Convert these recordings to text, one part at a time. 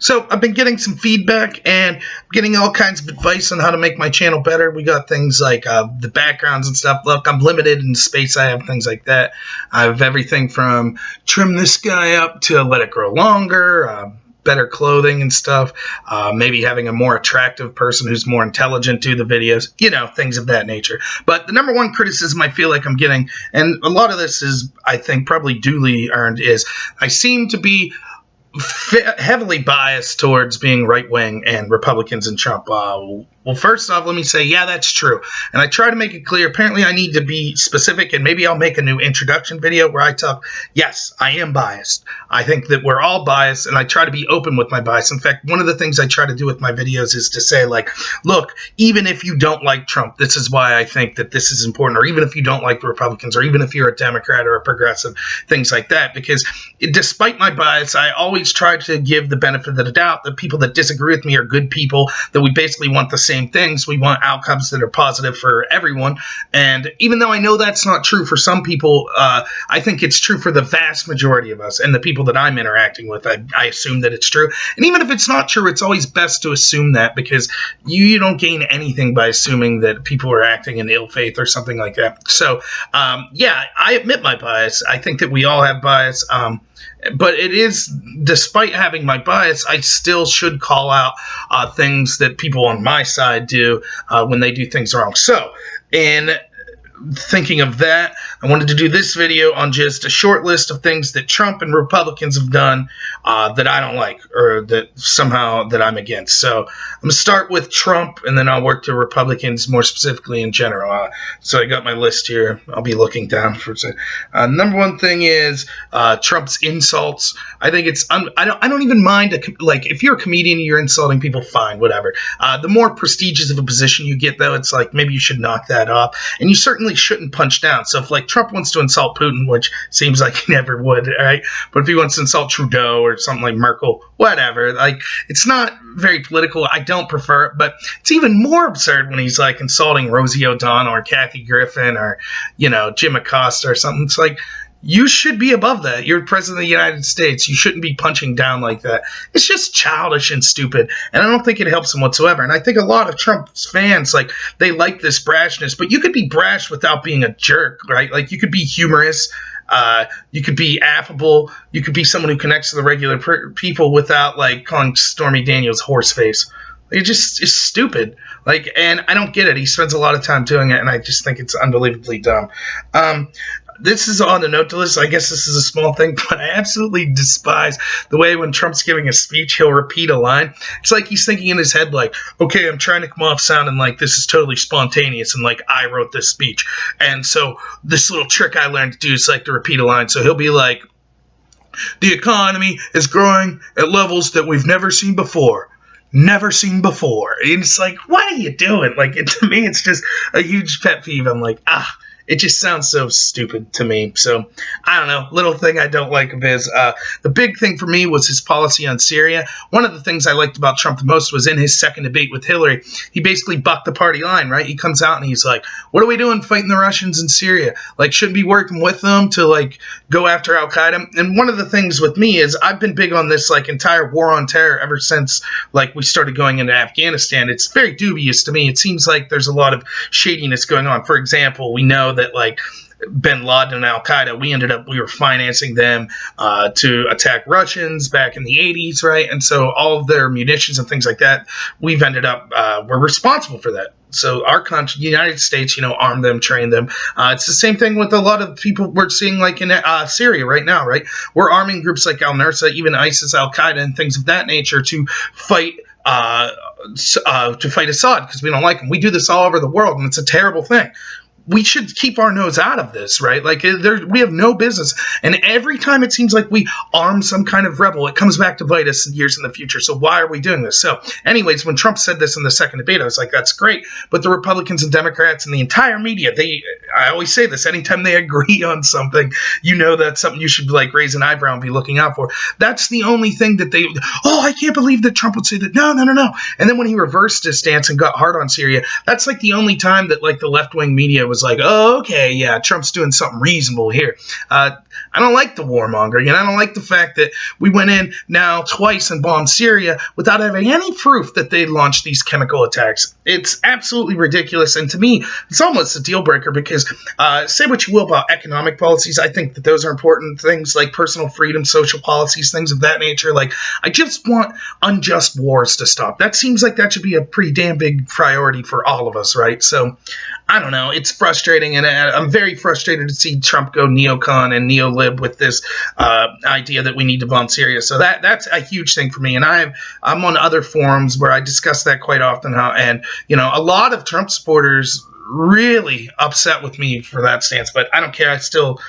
So I've been getting some feedback and getting all kinds of advice on how to make my channel better. We got things like the backgrounds and stuff. Look, I'm limited in space. I have things like that. I have everything from trim this guy up to let it grow longer, better clothing and stuff, maybe having a more attractive person who's more intelligent do the videos, you know, things of that nature. But the number one criticism I feel like I'm getting, and a lot of this is, I think, probably duly earned, is I seem to be heavily biased towards being right-wing and Republicans and Trump. Well, first off, let me say, yeah, that's true. And I try to make it clear. Apparently, I need to be specific, and maybe I'll make a new introduction video where I talk, yes, I am biased. I think that we're all biased, and I try to be open with my bias. In fact, one of the things I try to do with my videos is to say, like, look, even if you don't like Trump, this is why I think that this is important, or even if you don't like the Republicans, or even if you're a Democrat or a progressive, things like that. Because despite my bias, I always try to give the benefit of the doubt that people that disagree with me are good people, that we basically want the same things. We want outcomes that are positive for everyone. And even though I know that's not true for some people, I think it's true for the vast majority of us and the people that I'm interacting with. I assume that it's true. And even if it's not true, it's always best to assume that, because you don't gain anything by assuming that people are acting in ill faith or something like that. So, yeah, I admit my bias. I think that we all have bias. But it is, despite having my bias, I still should call out things that people on my side do when they do things wrong. So, in thinking of that, I wanted to do this video on just a short list of things that Trump and Republicans have done that I don't like, or that somehow that I'm against. So I'm going to start with Trump, and then I'll work to Republicans more specifically in general. So I got my list here. I'll be looking down for a second. Number one thing is Trump's insults. I think it's I don't even mind like, if you're a comedian and you're insulting people, fine, whatever. The more prestigious of a position you get, though, it's like maybe you should knock that off, and you certainly shouldn't punch down. So if, like, Trump wants to insult Putin, which seems like he never would, right? But if he wants to insult Trudeau or something like Merkel, whatever, like, it's not very political. I don't prefer it, but it's even more absurd when he's, like, insulting Rosie O'Donnell or Kathy Griffin or, you know, Jim Acosta or something. It's like, you should be above that. You're president of the United States. You shouldn't be punching down like that. It's just childish and stupid, and I don't think it helps him whatsoever. And I think a lot of Trump's fans, like, they like this brashness, but you could be brash without being a jerk, right? Like, you could be humorous. You could be affable. You could be someone who connects to the regular people without, like, calling Stormy Daniels horseface. It just is stupid. Like, and I don't get it. He spends a lot of time doing it, and I just think it's unbelievably dumb. This is on the note to list. I guess this is a small thing, but I absolutely despise the way when Trump's giving a speech, he'll repeat a line. It's like he's thinking in his head, like, okay, I'm trying to come off sounding like this is totally spontaneous and like I wrote this speech. And so this little trick I learned to do is like to repeat a line. So he'll be like, the economy is growing at levels that we've never seen before. Never seen before. And it's like, what are you doing? Like, to me, it's just a huge pet peeve. I'm like, it just sounds so stupid to me. So, I don't know. Little thing I don't like of his. The big thing for me was his policy on Syria. One of the things I liked about Trump the most was in his second debate with Hillary. He basically bucked the party line, right? He comes out and he's like, what are we doing fighting the Russians in Syria? Like, shouldn't be working with them to, like, go after Al-Qaeda? And one of the things with me is I've been big on this, like, entire war on terror ever since, like, we started going into Afghanistan. It's very dubious to me. It seems like there's a lot of shadiness going on. For example, we know that, like, Bin Laden and Al-Qaeda, we were financing them to attack Russians back in the 80s, right? And so all of their munitions and things like that, we've ended up, we're responsible for that. So our country, the United States, you know, armed them, trained them. It's the same thing with a lot of people we're seeing, like, in Syria right now, right? We're arming groups like Al-Nusra, even ISIS, Al-Qaeda, and things of that nature to fight Assad because we don't like him. We do this all over the world, and it's a terrible thing. We should keep our nose out of this, right? Like, we have no business. And every time it seems like we arm some kind of rebel, it comes back to bite us in years in the future. So why are we doing this? So anyways, when Trump said this in the second debate, I was like, that's great. But the Republicans and Democrats and the entire media, I always say this, anytime they agree on something, you know that's something you should, like, raise an eyebrow and be looking out for. That's the only thing that I can't believe that Trump would say that. No. And then when he reversed his stance and got hard on Syria, that's, like, the only time that, like, the left-wing media was was like, oh, okay, yeah, Trump's doing something reasonable here. I don't like the warmongering, and I don't like the fact that we went in now twice and bombed Syria without having any proof that they launched these chemical attacks. It's absolutely ridiculous, and to me, it's almost a deal breaker because say what you will about economic policies, I think that those are important things like personal freedom, social policies, things of that nature. Like, I just want unjust wars to stop. That seems like that should be a pretty damn big priority for all of us, right? So, I don't know. It's frustrating, and I'm very frustrated to see Trump go neocon and neolib with this idea that we need to bomb Syria. So that's a huge thing for me, and I'm on other forums where I discuss that quite often. And a lot of Trump supporters really upset with me for that stance, but I don't care. I still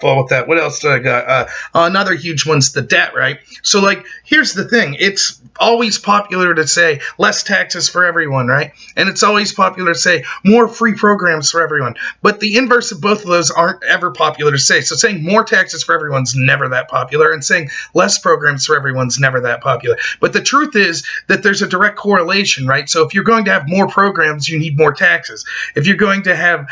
fall with that. What else do I got? Another huge one's the debt, right? So, like, here's the thing. It's always popular to say less taxes for everyone, right? And it's always popular to say more free programs for everyone. But the inverse of both of those aren't ever popular to say. So saying more taxes for everyone's never that popular, and saying less programs for everyone's never that popular. But the truth is that there's a direct correlation, right? So if you're going to have more programs, you need more taxes. If you're going to have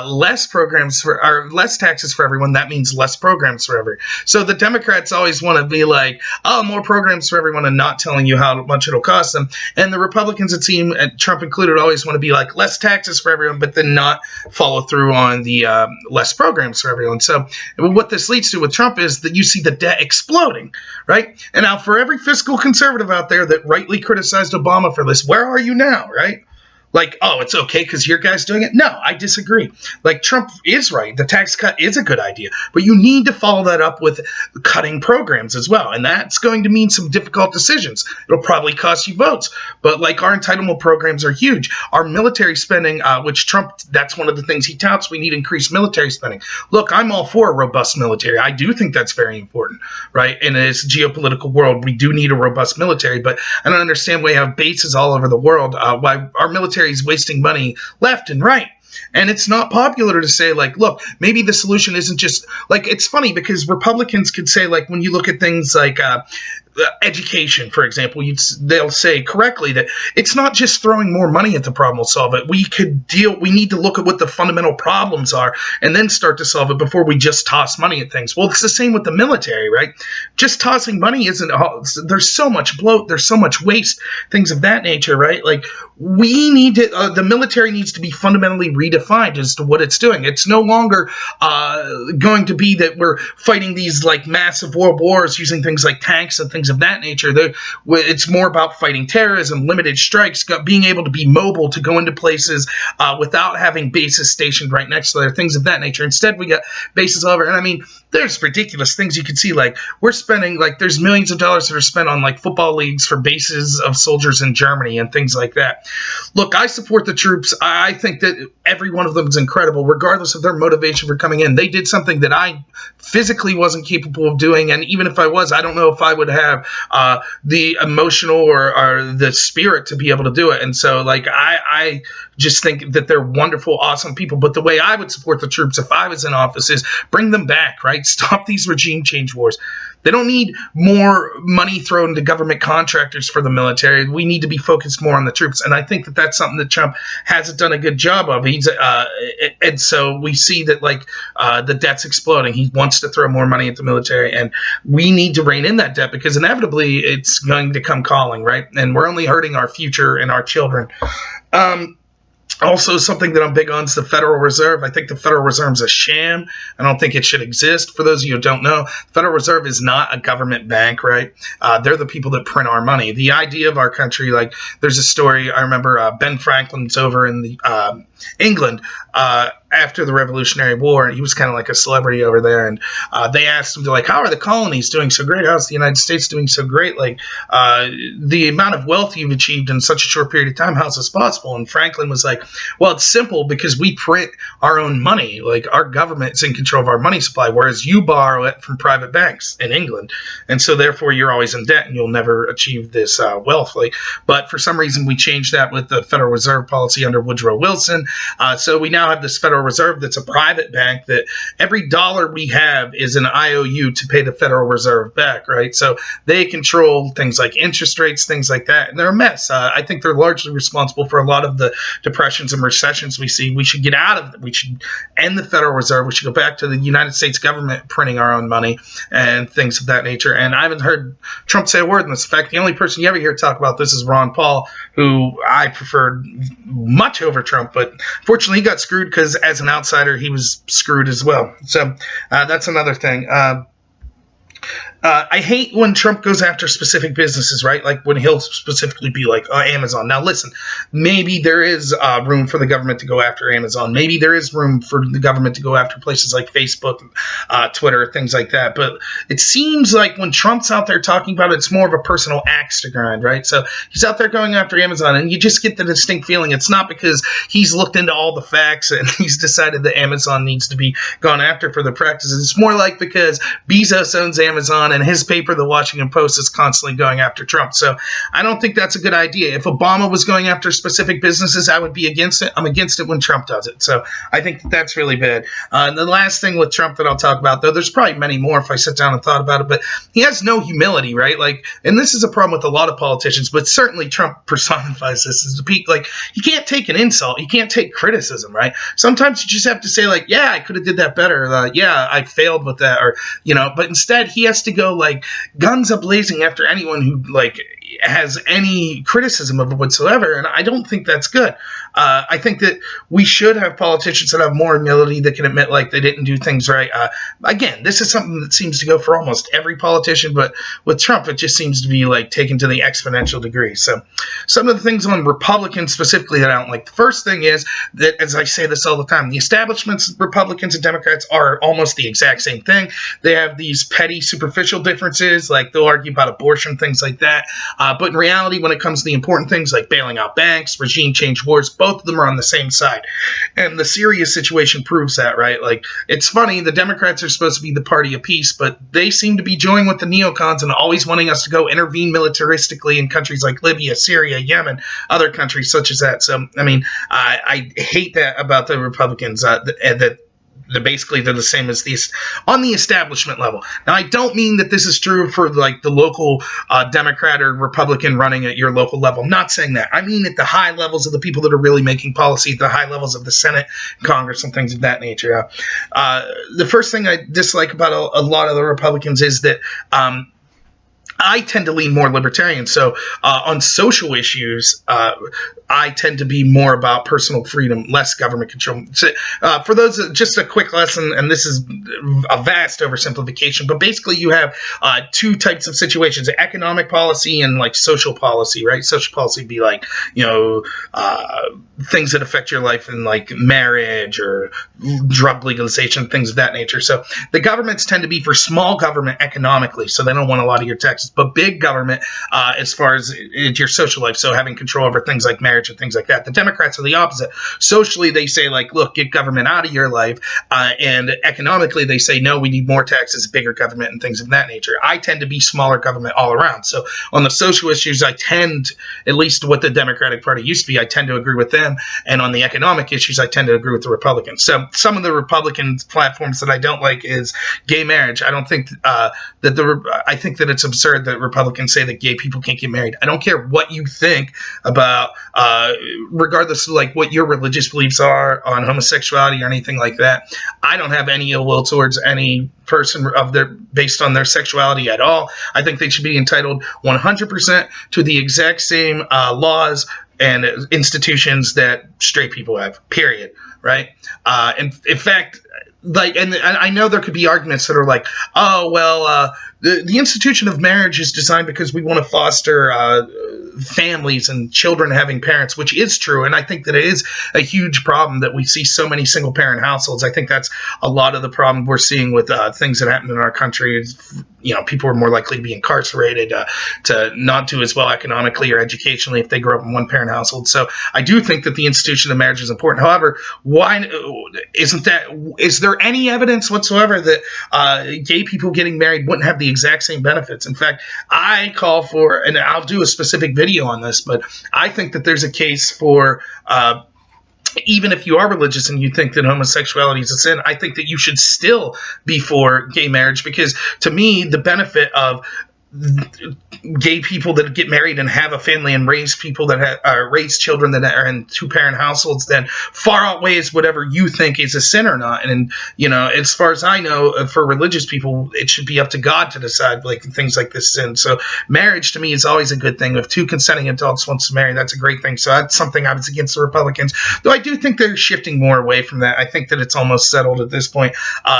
less programs or less taxes for everyone, that means less programs for everyone. So the Democrats always want to be like, oh, more programs for everyone, and not telling you how much it'll cost them. And the Republicans, it seems, Trump included, always want to be like less taxes for everyone, but then not follow through on the less programs for everyone. So what this leads to with Trump is that you see the debt exploding, right? And now for every fiscal conservative out there that rightly criticized Obama for this, where are you now, right? Like, oh, it's okay because your guy's doing it? No, I disagree. Like, Trump is right. The tax cut is a good idea. But you need to follow that up with cutting programs as well. And that's going to mean some difficult decisions. It'll probably cost you votes. But, like, our entitlement programs are huge. Our military spending, which Trump, that's one of the things he touts, we need increased military spending. Look, I'm all for a robust military. I do think that's very important, right? In this geopolitical world, we do need a robust military. But I don't understand why we have bases all over the world, why our military is wasting money left and right. And it's not popular to say, like, look, maybe the solution isn't just, like, it's funny because Republicans could say, like, when you look at things like education, for example, they'll say correctly that it's not just throwing more money at the problem will solve it. We need to look at what the fundamental problems are and then start to solve it before we just toss money at things. Well, it's the same with the military, right? Just tossing money isn't, there's so much bloat, there's so much waste, things of that nature, right? Like, we need to, the military needs to be fundamentally redefined as to what it's doing. It's no longer going to be that we're fighting these, like, massive world wars using things like tanks and things of that nature. It's more about fighting terrorism, limited strikes, being able to be mobile to go into places without having bases stationed right next to there, things of that nature. Instead, we got bases all over. And I mean, there's ridiculous things you can see. Like, we're spending, like, there's millions of dollars that are spent on, like, football leagues for bases of soldiers in Germany and things like that. Look, I support the troops. I think that every one of them is incredible, regardless of their motivation for coming in. They did something that I physically wasn't capable of doing, and even if I was, I don't know if I would have the emotional or the spirit to be able to do it. And so, like, I just think that they're wonderful, awesome people. But the way I would support the troops if I was in office is bring them back, right? Stop these regime change wars. They don't need more money thrown to government contractors for the military. We need to be focused more on the troops. And I think that that's something that Trump hasn't done a good job of. And so we see that, like, the debt's exploding. He wants to throw more money at the military, and we need to rein in that debt because inevitably it's going to come calling, right? And we're only hurting our future and our children. Also, something that I'm big on is the Federal Reserve. I think the Federal Reserve is a sham. I don't think it should exist. For those of you who don't know, the Federal Reserve is not a government bank, right? They're the people that print our money. The idea of our country, like, there's a story, I remember Ben Franklin's over in the England after the Revolutionary War, and he was kind of like a celebrity over there, and they asked him, to, like, how are the colonies doing so great? How's the United States doing so great? Like, the amount of wealth you've achieved in such a short period of time, how's this possible? And Franklin was like, well, it's simple because we print our own money. Like, our government's in control of our money supply, whereas you borrow it from private banks in England. And so, therefore, you're always in debt and you'll never achieve this wealth. But for some reason, we changed that with the Federal Reserve policy under Woodrow Wilson. So we now have this Federal Reserve that's a private bank, that every dollar we have is an IOU to pay the Federal Reserve back, right? So they control things like interest rates, things like that, and they're a mess. I think they're largely responsible for a lot of the depressions and recessions we see. We should get out of it. We should end the Federal Reserve. We should go back to the United States government printing our own money and things of that nature. And I haven't heard Trump say a word in this. In fact, the only person you ever hear talk about this is Ron Paul, who I preferred much over Trump, but fortunately he got screwed because as an outsider he was screwed as well. So that's another thing. I hate when Trump goes after specific businesses, right? Like when he'll specifically be like, Amazon. Now, listen, maybe there is room for the government to go after Amazon. Maybe there is room for the government to go after places like Facebook, Twitter, things like that. But it seems like when Trump's out there talking about it, it's more of a personal axe to grind, right? So he's out there going after Amazon, and you just get the distinct feeling it's not because he's looked into all the facts and he's decided that Amazon needs to be gone after for the practices. It's more like because Bezos owns Amazon, and his paper, the Washington Post, is constantly going after Trump. So I don't think that's a good idea. If Obama was going after specific businesses, I would be against it. I'm against it when Trump does it. So I think that's really bad. And the last thing with Trump that I'll talk about, though, there's probably many more if I sit down and thought about it, but he has no humility, right? Like, and this is a problem with a lot of politicians, but certainly Trump personifies this as the peak. Like, you can't take an insult. You can't take criticism, right? Sometimes you just have to say, like, yeah, I could have did that better. Yeah, I failed with that. Or, but instead he has to go like guns a-blazing after anyone who like has any criticism of it whatsoever, and I don't think that's good. I think that we should have politicians that have more humility, that can admit like they didn't do things right. Again, this is something that seems to go for almost every politician, but with Trump, it just seems to be like taken to the exponential degree. So some of the things on Republicans specifically that I don't like. The first thing is that, as I say this all the time, the establishments, Republicans and Democrats, are almost the exact same thing. They have these petty, superficial differences, like they'll argue about abortion, things like that. But in reality, when it comes to the important things like bailing out banks, regime change wars, both of them are on the same side. And the Syria situation proves that, right? Like, it's funny, the Democrats are supposed to be the party of peace, but they seem to be joining with the neocons and always wanting us to go intervene militaristically in countries like Libya, Syria, Yemen, other countries such as that. So, I mean, I hate that about the Republicans, that basically they're the same as these on the establishment level. Now, I don't mean that this is true for like the local Democrat or Republican running at your local level. I'm not saying that. I mean at the high levels of the people that are really making policy, at the high levels of the Senate, Congress, and things of that nature. The first thing I dislike about a lot of the Republicans is that I tend to lean more libertarian. So on social issues, I tend to be more about personal freedom, less government control. So, for those, just a quick lesson, and this is a vast oversimplification, but basically you have two types of situations: economic policy and like social policy, right? Social policy would be like, things that affect your life in like marriage or drug legalization, things of that nature. So the governments tend to be for small government economically, so they don't want a lot of your taxes, but big government as far as your social life, so having control over things like marriage and things like that. The Democrats are the opposite. Socially, they say like, look, get government out of your life, and economically they say, no, we need more taxes, bigger government, and things of that nature. I tend to be smaller government all around. So on the social issues, I tend, at least what the Democratic Party used to be, I tend to agree with them, and on the economic issues, I tend to agree with the Republicans. So some of the Republican platforms that I don't like is gay marriage. I don't think I think that it's absurd that Republicans say that gay people can't get married. I don't care what you think about, regardless of like what your religious beliefs are on homosexuality or anything like that. I don't have any ill will towards any person based on their sexuality at all. I think they should be entitled 100% to the exact same laws and institutions that straight people have, period, right? And in fact, like, and I know there could be arguments that are like, oh, well, the institution of marriage is designed because we want to foster families and children having parents, which is true. And I think that it is a huge problem that we see so many single parent households. I think that's a lot of the problem we're seeing with things that happen in our country. Is, people are more likely to be incarcerated, to not do as well economically or educationally if they grow up in one parent household. So I do think that the institution of marriage is important. However, why is there any evidence whatsoever that gay people getting married wouldn't have the exact same benefits? In fact, I call for, and I'll do a specific video on this, but I think that there's a case for even if you are religious and you think that homosexuality is a sin, I think that you should still be for gay marriage, because to me, the benefit of gay people that get married and have a family and raise people that raise children that are in two-parent households then far outweighs whatever you think is a sin or not. And you know, as far as I know, for religious people, it should be up to God to decide like things like this sin. So marriage to me is always a good thing. If two consenting adults wants to marry, that's a great thing. So that's something I was against the Republicans, though I do think they're shifting more away from that. I think that it's almost settled at this point.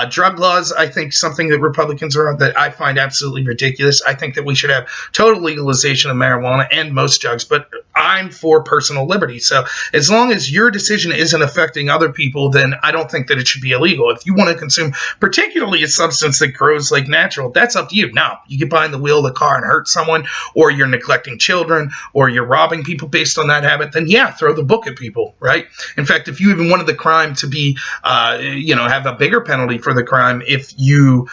Drug laws, I think something that Republicans are on that I find absolutely ridiculous. I think that we should have total legalization of marijuana and most drugs, but I'm for personal liberty. So as long as your decision isn't affecting other people, then I don't think that it should be illegal. If you want to consume particularly a substance that grows like natural, that's up to you. Now, you get behind the wheel of the car and hurt someone, or you're neglecting children, or you're robbing people based on that habit, then yeah, throw the book at people, right? In fact, if you even wanted the crime to be, have a bigger penalty for the crime if you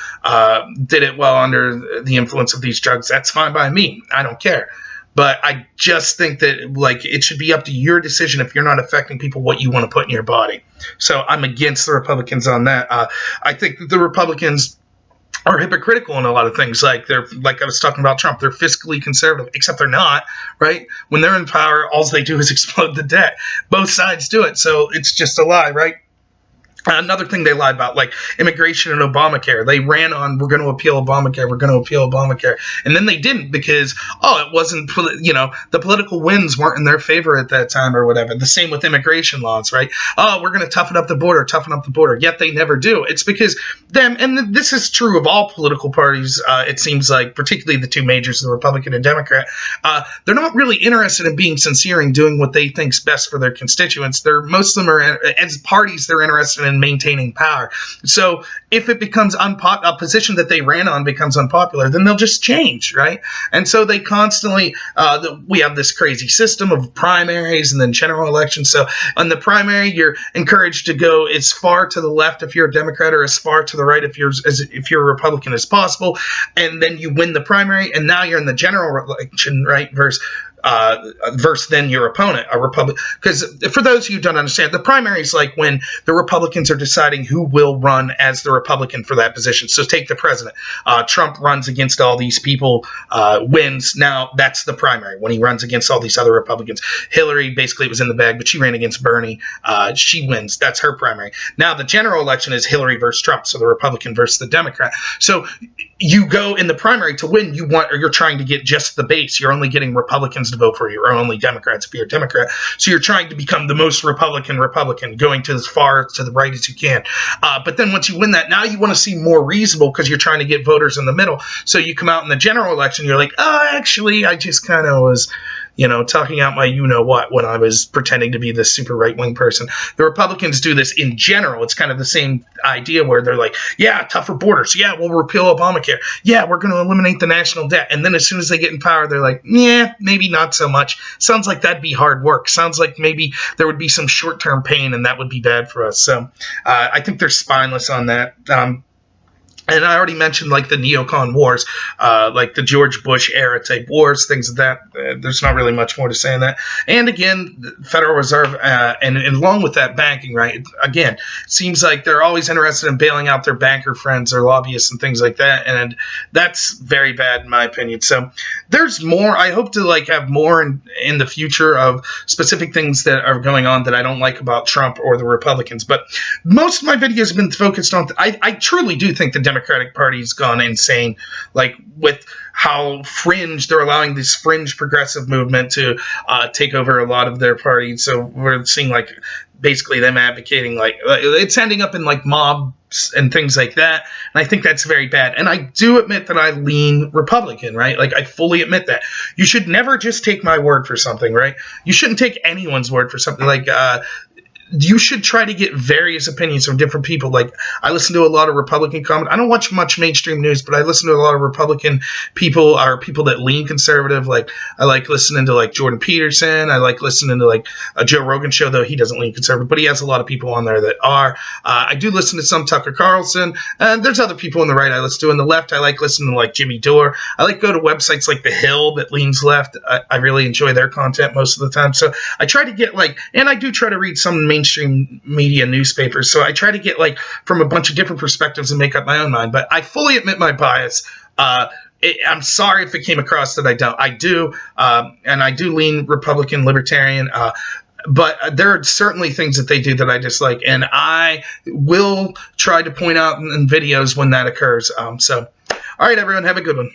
did it while under the influence of these drugs, that's fine by me. I don't care. But I just think that like it should be up to your decision if you're not affecting people what you want to put in your body. So I'm against the Republicans on that. I think that the Republicans are hypocritical in a lot of things. Like I was talking about Trump, they're fiscally conservative, except they're not, right? When they're in power, all they do is explode the debt. Both sides do it, so it's just a lie, right? Another thing they lied about, like immigration and Obamacare. They ran on, we're going to appeal Obamacare, we're going to appeal Obamacare. And then they didn't because, it wasn't, the political winds weren't in their favor at that time or whatever. The same with immigration laws, right? We're going to toughen up the border. Yet they never do. It's because them, and this is true of all political parties, it seems like, particularly the two majors, the Republican and Democrat, they're not really interested in being sincere and doing what they think's best for their constituents. Most of them are, as parties, they're interested in maintaining power. So if it becomes a position that they ran on becomes unpopular, then they'll just change, right? And so they constantly, we have this crazy system of primaries and then general elections. So on the primary, you're encouraged to go as far to the left if you're a Democrat, or as far to the right if you're a Republican as possible. And then you win the primary, and now you're in the general election, right? Versus then your opponent, a Republican. Because for those who don't understand, the primary is like when the Republicans are deciding who will run as the Republican for that position. So take the president. Trump runs against all these people, wins. Now that's the primary, when he runs against all these other Republicans. Hillary basically was in the bag, but she ran against Bernie. She wins. That's her primary. Now the general election is Hillary versus Trump, so the Republican versus the Democrat. So you go in the primary to win. You're trying to get just the base. You're only getting Republicans to vote for you, or only Democrats if you're a Democrat. So you're trying to become the most Republican, going to as far to the right as you can. But then once you win that, now you want to seem more reasonable because you're trying to get voters in the middle. So you come out in the general election, you're like, actually, I just kind of was, talking out my you-know-what when I was pretending to be this super right-wing person. The Republicans do this in general. It's kind of the same idea where they're like, yeah, tougher borders. Yeah, we'll repeal Obamacare. Yeah, we're going to eliminate the national debt. And then as soon as they get in power, they're like, yeah, maybe not so much. Sounds like that'd be hard work. Sounds like maybe there would be some short-term pain, and that would be bad for us. So I think they're spineless on that. And I already mentioned like the neocon wars, like the George Bush era type wars, things of that. There's not really much more to say on that. And again, the Federal Reserve, and along with that, banking, right? Again, it seems like they're always interested in bailing out their banker friends or lobbyists and things like that. And that's very bad in my opinion. So there's more. I hope to like have more in the future of specific things that are going on that I don't like about Trump or the Republicans. But most of my videos have been focused on, I truly do think the Democratic Party's gone insane, like with how fringe they're allowing this fringe progressive movement to take over a lot of their party. So we're seeing like basically them advocating like it's ending up in like mobs and things like that. And I think that's very bad. And I do admit that I lean Republican, right? Like I fully admit that. You should never just take my word for something, right? You shouldn't take anyone's word for something. Like you should try to get various opinions from different people. Like I listen to a lot of Republican comment. I don't watch much mainstream news, but I listen to a lot of Republican people, or people that lean conservative. Like I like listening to like Jordan Peterson. I like listening to like a Joe Rogan show, though he doesn't lean conservative, but he has a lot of people on there that are. I do listen to some Tucker Carlson, and there's other people on the right I listen to. On the left, I like listening to like Jimmy Dore. I like go to websites like The Hill that leans left. I really enjoy their content most of the time. So I try to get like, and I do try to read some mainstream mainstream media newspapers. So I try to get like from a bunch of different perspectives and make up my own mind. But I fully admit my bias. I'm sorry if it came across that I don't. I do, and I do lean Republican, Libertarian. But there are certainly things that they do that I dislike, and I will try to point out in videos when that occurs. So, all right, everyone, have a good one.